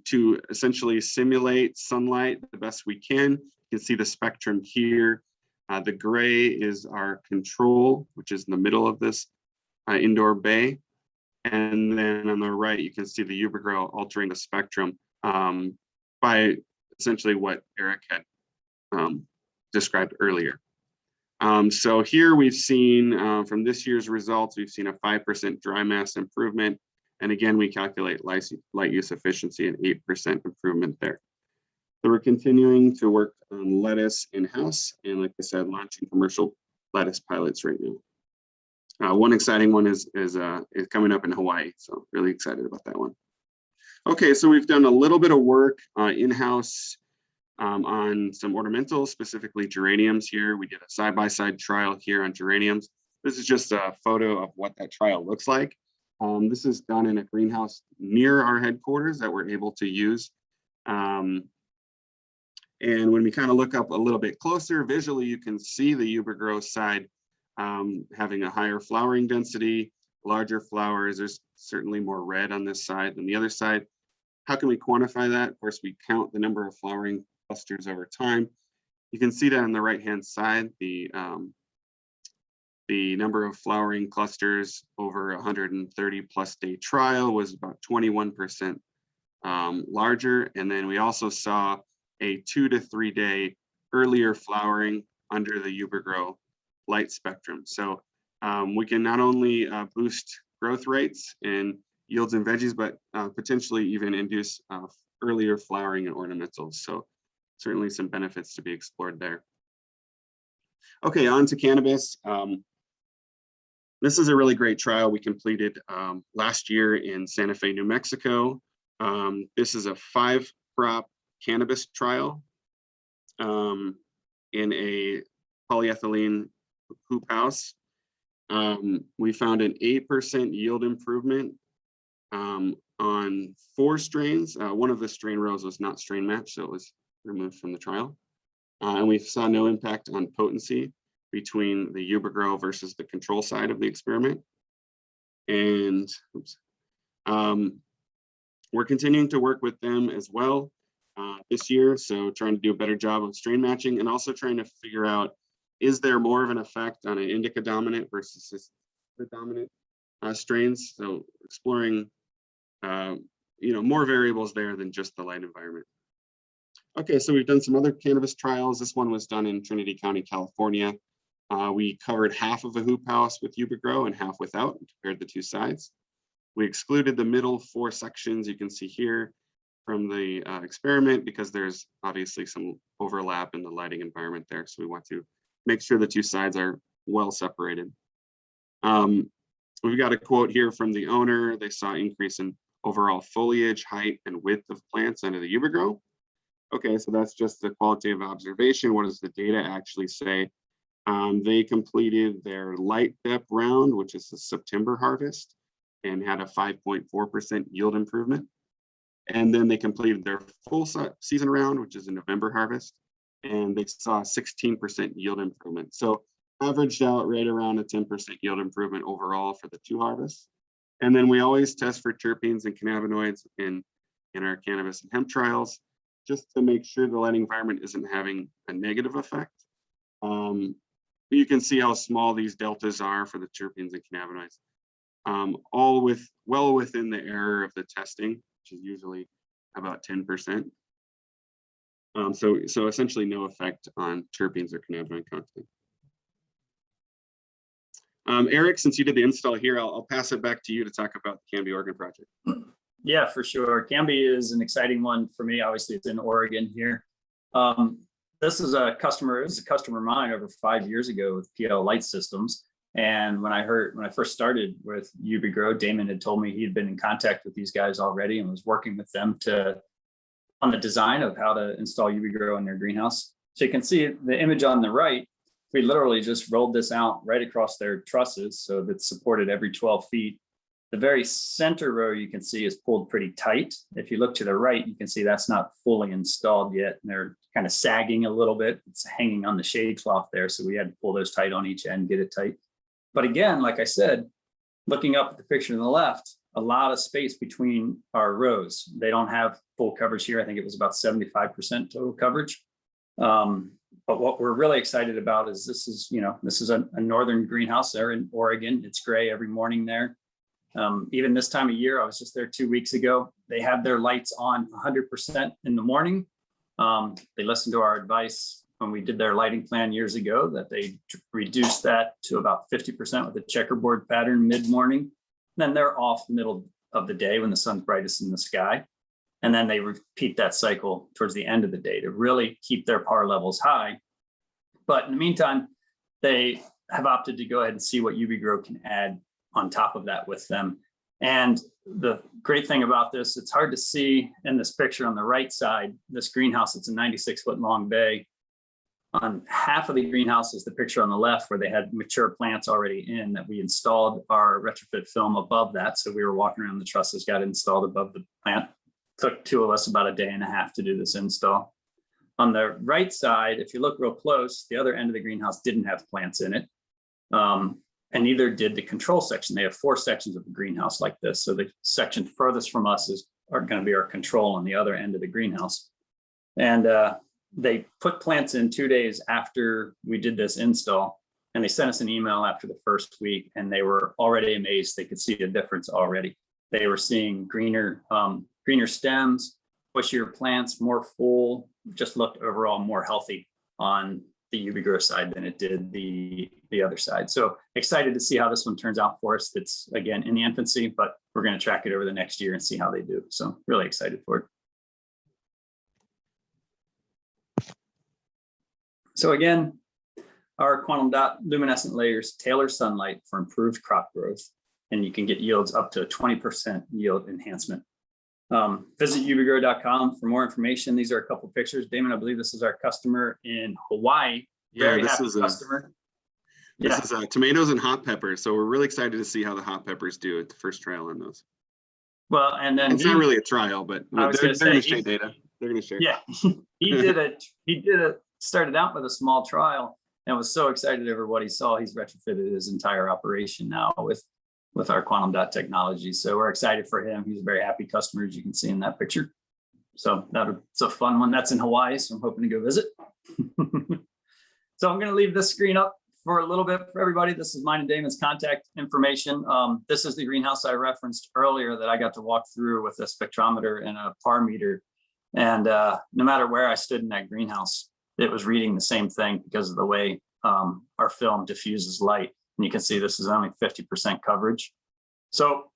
to essentially simulate sunlight the best we can. You can see the spectrum here. The gray is our control, which is in the middle of this indoor bay. And then on the right, you can see the UBIGRO altering the spectrum by essentially what Eric had described earlier. So here we've seen from this year's results, we've seen a 5% dry mass improvement. And again, we calculate light use efficiency at 8% improvement there. So we're continuing to work on lettuce in-house, and like I said, launching commercial lettuce pilots right now. One exciting one is coming up in Hawaii, so really excited about that one. Okay, so we've done a little bit of work in-house on some ornamentals, specifically geraniums here. We did a side-by-side trial here on geraniums. This is just a photo of what that trial looks like. This is done in a greenhouse near our headquarters that we're able to use. And when we kind of look up a little bit closer, visually, you can see the UBIGRO side having a higher flowering density, larger flowers. There's certainly more red on this side than the other side. How can we quantify that? Of course, we count the number of flowering clusters over time. You can see that on the right-hand side, the number of flowering clusters over 130 plus day trial was about 21% larger. And then we also saw a 2 to 3 day earlier flowering under the UBIGRO light spectrum. So we can not only boost growth rates and yields and veggies, but potentially even induce earlier flowering and ornamentals. So certainly some benefits to be explored there. Okay, on to cannabis. This is a really great trial we completed last year in Santa Fe, New Mexico. This is a 5-crop cannabis trial in a polyethylene hoop house. We found an 8% yield improvement on 4 strains. One of the strain rows was not strain matched, so it was removed from the trial. And we saw no impact on potency between the UBIGRO versus the control side of the experiment. And we're continuing to work with them as well this year. So trying to do a better job of strain matching and also trying to figure out, is there more of an effect on an indica dominant versus the dominant strains? So exploring more variables there than just the light environment. Okay, so we've done some other cannabis trials. This one was done in Trinity County, California. We covered half of a hoop house with UBIGRO and half without, and compared the 2 sides. We excluded the middle 4 sections you can see here from the experiment because there's obviously some overlap in the lighting environment there. So we want to make sure the 2 sides are well separated. We've got a quote here from the owner. They saw increase in overall foliage, height, and width of plants under the UBIGRO. Okay, so that's just the qualitative observation. What does the data actually say? They completed their light depth round, which is the September harvest, and had a 5.4% yield improvement. And then they completed their full season round, which is a November harvest, and they saw a 16% yield improvement. So averaged out right around a 10% yield improvement overall for the 2 harvests. And then we always test for terpenes and cannabinoids in our cannabis and hemp trials, just to make sure the light environment isn't having a negative effect. You can see how small these deltas are for the terpenes and cannabinoids, all well within the error of the testing, which is usually about 10%. So essentially no effect on terpenes or cannabinoid content. Eric, since you did the install here, I'll pass it back to you to talk about the Canby Oregon project. Yeah, for sure. Canby is an exciting one for me. Obviously, it's in Oregon here. This is a customer of mine over 5 years ago with PL Light Systems. And when I first started with UBIGRO, Damon had told me he'd been in contact with these guys already and was working with them on the design of how to install UBIGRO in their greenhouse. So you can see the image on the right, we literally just rolled this out right across their trusses, so that's supported every 12 feet. The very center row you can see is pulled pretty tight. If you look to the right, you can see that's not fully installed yet. And they're kind of sagging a little bit. It's hanging on the shade cloth there. So we had to pull those tight on each end, get it tight. But again, like I said, looking up at the picture on the left, a lot of space between our rows. They don't have full coverage here. I think it was about 75% total coverage. But what we're really excited about is this is a northern greenhouse there in Oregon. It's gray every morning there. Even this time of year, I was just there 2 weeks ago. They have their lights on 100% in the morning. They listened to our advice when we did their lighting plan years ago that they reduced that to about 50% with a checkerboard pattern mid-morning. Then they're off middle of the day when the sun's brightest in the sky. And then they repeat that cycle towards the end of the day to really keep their power levels high. But in the meantime, they have opted to go ahead and see what UBIGRO can add on top of that with them. And the great thing about this, it's hard to see in this picture on the right side, this greenhouse, it's a 96-foot long bay. On half of the greenhouse is the picture on the left where they had mature plants already in that we installed our retrofit film above that. So we were walking around the trusses, got installed above the plant. Took two of us about a day and a half to do this install. On the right side, if you look real close, the other end of the greenhouse didn't have plants in it. And neither did the control section. They have 4 sections of the greenhouse like this. So the section furthest from us are going to be our control on the other end of the greenhouse. And they put plants in 2 days after we did this install. And they sent us an email after the first week, and they were already amazed. They could see a difference already. They were seeing greener stems, bushier plants, more full, just looked overall more healthy on the UBIGRO side than it did the other side. So excited to see how this one turns out for us. It's again in the infancy, but we're going to track it over the next year and see how they do. So really excited for it. So again, our quantum dot luminescent layers tailor sunlight for improved crop growth, and you can get yields up to 20% yield enhancement. Visit ubigro.com for more information. These are a couple of pictures. Damon, I believe this is our customer in Hawaii. Very happy customer. This is tomatoes and hot peppers. So we're really excited to see how the hot peppers do at the first trial on those. Well, and then it's not really a trial, but they're going to share data. They're going to share. Yeah, started out with a small trial and was so excited over what he saw. He's retrofitted his entire operation now with our quantum dot technology. So we're excited for him. He's a very happy customer, as you can see in that picture. So it's a fun one. That's in Hawaii, so I'm hoping to go visit. So I'm going to leave this screen up for a little bit for everybody. This is mine and Damon's contact information. This is the greenhouse I referenced earlier that I got to walk through with a spectrometer and a PAR meter. And no matter where I stood in that greenhouse, it was reading the same thing because of the way our film diffuses light. And you can see this is only 50% coverage. So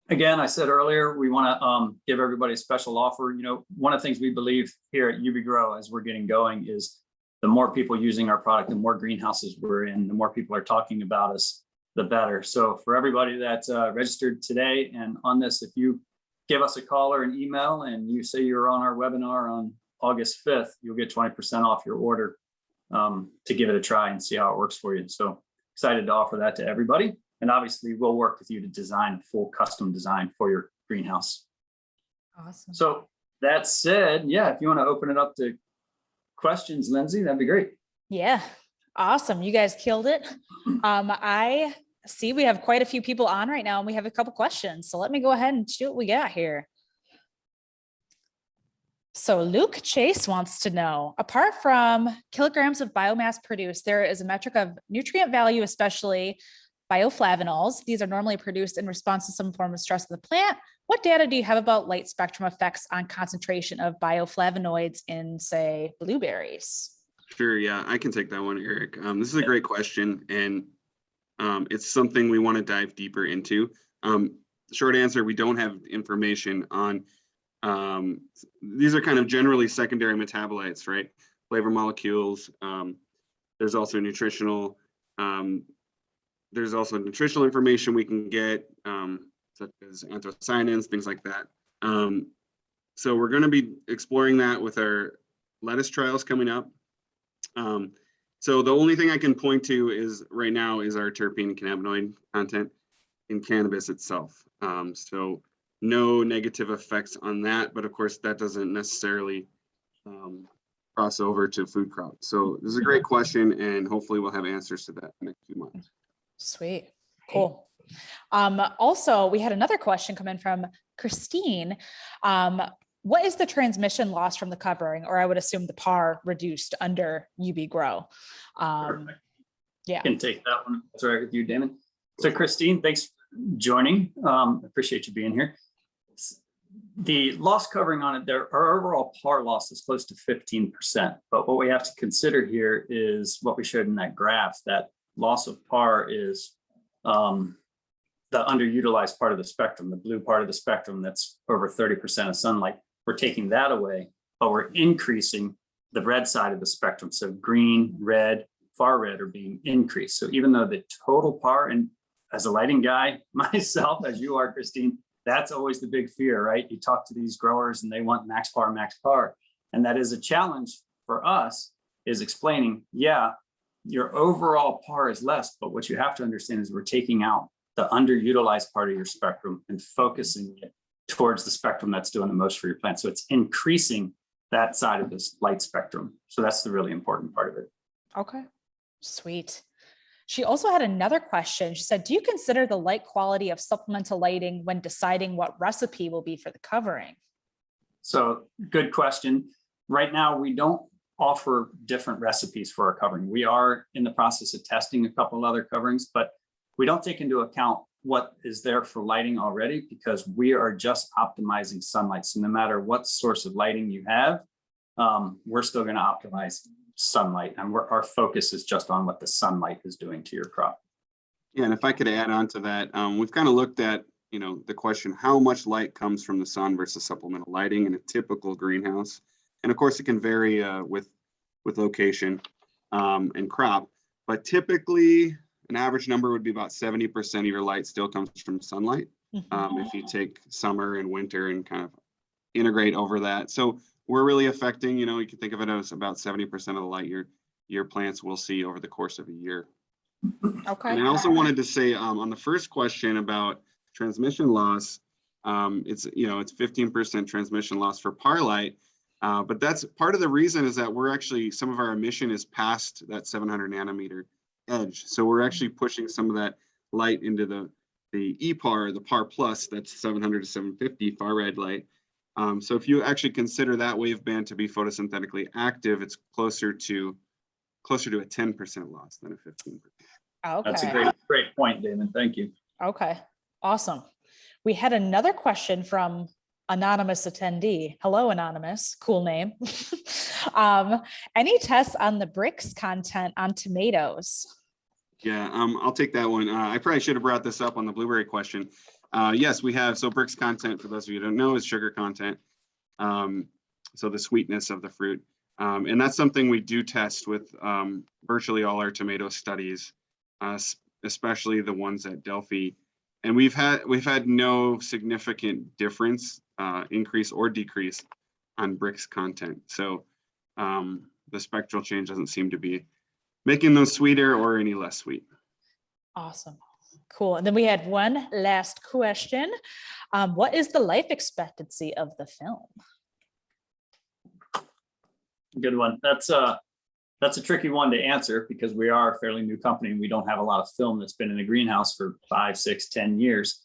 again, I said earlier, we want to give everybody a special offer. You know, one of the things we believe here at UBIGRO as we're getting going is the more people using our product, the more greenhouses we're in, the more people are talking about us, the better. So for everybody that's registered today and on this, if you give us a call or an email and you say you're on our webinar on August 5th, you'll get 20% off your order to give it a try and see how it works for you. So excited to offer that to everybody. And obviously we'll work with you to design a full custom design for your greenhouse. Awesome. So that said, yeah, if you want to open it up to questions, Lindsay, that'd be great. Yeah. Awesome. You guys killed it. I see we have quite a few people on right now and we have a couple questions. So let me go ahead and see what we got here. So Luke Chase wants to know, apart from kilograms of biomass produced, there is a metric of nutrient value, especially bioflavonols. These are normally produced in response to some form of stress of the plant. What data do you have about light spectrum effects on concentration of bioflavonoids in, say, blueberries? Sure, yeah, I can take that one, Eric. This is a great question, and it's something we want to dive deeper into. Short answer, we don't have information on, these are kind of generally secondary metabolites, right? Flavor molecules. There's also nutritional there's also nutritional information we can get, such as anthocyanins, things like that. So we're going to be exploring that with our lettuce trials coming up. So the only thing I can point to is right now is our terpene and cannabinoid content in cannabis itself. So no negative effects on that, but of course that doesn't necessarily cross over to food crops. So this is a great question, and hopefully we'll have answers to that in the next few months. Sweet. Cool. Also, we had another question come in from Christine. What is the transmission loss from the covering, or I would assume the PAR reduced under UBIGRO? Yeah. I can take that one. That's all right with you, Damon. So Christine, thanks for joining. Appreciate you being here. The loss covering on it, our overall PAR loss is close to 15%. But what we have to consider here is what we showed in that graph, that loss of PAR is the underutilized part of the spectrum, the blue part of the spectrum that's over 30% of sunlight. We're taking that away, but we're increasing the red side of the spectrum. So green, red, far red are being increased. So even though the total PAR, and as a lighting guy myself, as you are, Christine, that's always the big fear, right? You talk to these growers and they want max PAR, max PAR. And that is a challenge for us, is explaining, yeah, your overall PAR is less, but what you have to understand is we're taking out the underutilized part of your spectrum and focusing it towards the spectrum that's doing the most for your plant. So it's increasing that side of this light spectrum. So that's the really important part of it. Okay, sweet. She also had another question. She said, do you consider the light quality of supplemental lighting when deciding what recipe will be for the covering? So good question. Right now, we don't offer different recipes for our covering. We are in the process of testing a couple other coverings, but we don't take into account what is there for lighting already, because we are just optimizing sunlight. So no matter what source of lighting you have, we're still going to optimize sunlight, and our focus is just on what the sunlight is doing to your crop. Yeah, and if I could add on to that, we've kind of looked at, the question, how much light comes from the sun versus supplemental lighting in a typical greenhouse. And of course it can vary with location and crop, but typically an average number would be about 70% of your light still comes from sunlight. If you take summer and winter and kind of integrate over that. So we're really affecting, you can think of it as about 70% of the light your plants will see over the course of a year. Okay. And I also wanted to say on the first question about transmission loss, it's 15% transmission loss for PAR light. But that's part of the reason is that we're actually, some of our emission is past that 700 nanometer edge. So we're actually pushing some of that light into the EPAR, the PAR plus, that's 700 to 750 far red light. So if you actually consider that wave band to be photosynthetically active, it's closer to a 10% loss than a 15%. Okay. That's a great point, Damon. Thank you. Okay, awesome. We had another question from anonymous attendee. Hello, anonymous, cool name. Any tests on the bricks content on tomatoes? Yeah, I'll take that one. I probably should have brought this up on the blueberry question. Yes, we have. So bricks content, for those of you who don't know, is sugar content. So the sweetness of the fruit. And that's something we do test with virtually all our tomato studies, especially the ones at Delphi. And we've had no significant difference, increase or decrease on bricks content. So the spectral change doesn't seem to be making them sweeter or any less sweet. Awesome. Cool. And then we had one last question. What is the life expectancy of the film? Good one. That's a tricky one to answer because we are a fairly new company and we don't have a lot of film that's been in a greenhouse for 5, 6, 10 years.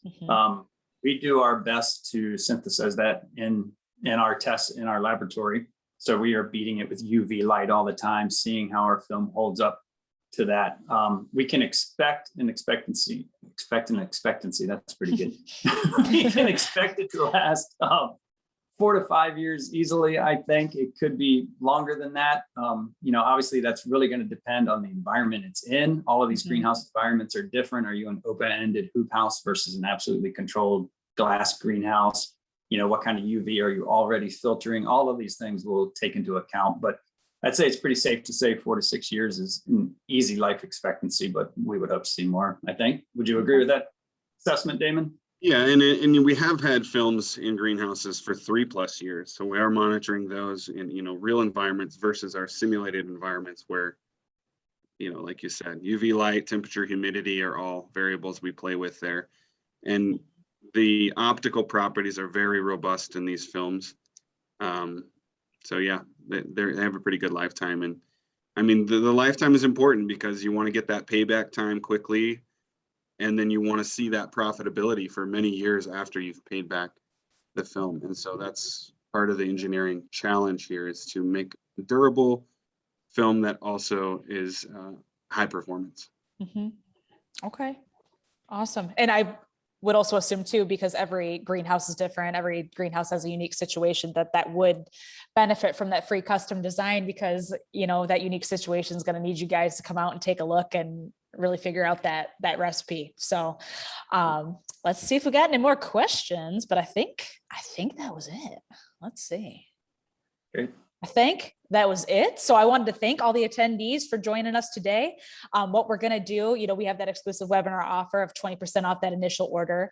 We do our best to synthesize that in our tests in our laboratory. So we are beating it with UV light all the time, seeing how our film holds up to that. We can expect an expectancy. That's pretty good. We can expect it to last 4 to 5 years easily. I think it could be longer than that. Obviously that's really going to depend on the environment it's in. All of these greenhouse environments are different. Are you an open-ended hoop house versus an absolutely controlled glass greenhouse? What kind of UV are you already filtering? All of these things we'll take into account, but I'd say it's pretty safe to say 4 to 6 years is an easy life expectancy, but we would hope to see more, I think. Would you agree with that assessment, Damon? Yeah, and we have had films in greenhouses for 3+ years. So we are monitoring those in, real environments versus our simulated environments where, like you said, UV light, temperature, humidity are all variables we play with there. And the optical properties are very robust in these films. So yeah, they have a pretty good lifetime. And I mean, the lifetime is important because you want to get that payback time quickly. And then you want to see that profitability for many years after you've paid back the film. And so that's part of the engineering challenge here, is to make a durable film that also is high performance. Mhm. Okay, awesome. And I would also assume too, because every greenhouse is different, every greenhouse has a unique situation, that would benefit from that free custom design, because that unique situation is going to need you guys to come out and take a look and really figure out that recipe. So let's see if we got any more questions, but I think that was it. Let's see. Great. I think that was it. So I wanted to thank all the attendees for joining us today. What we're going to do, we have that exclusive webinar offer of 20% off that initial order.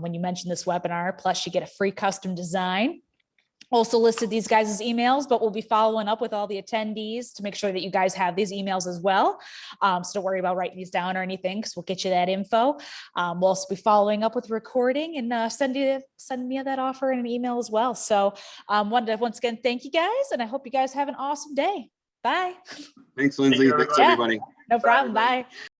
When you mention this webinar, plus you get a free custom design. Also listed these guys' emails, but we'll be following up with all the attendees to make sure that you guys have these emails as well. So don't worry about writing these down or anything, because we'll get you that info. We'll also be following up with recording and send me that offer in an email as well. So wanted to once again thank you guys, and I hope you guys have an awesome day. Bye. Thanks, Lindsay. Thanks, everybody. No problem. Bye.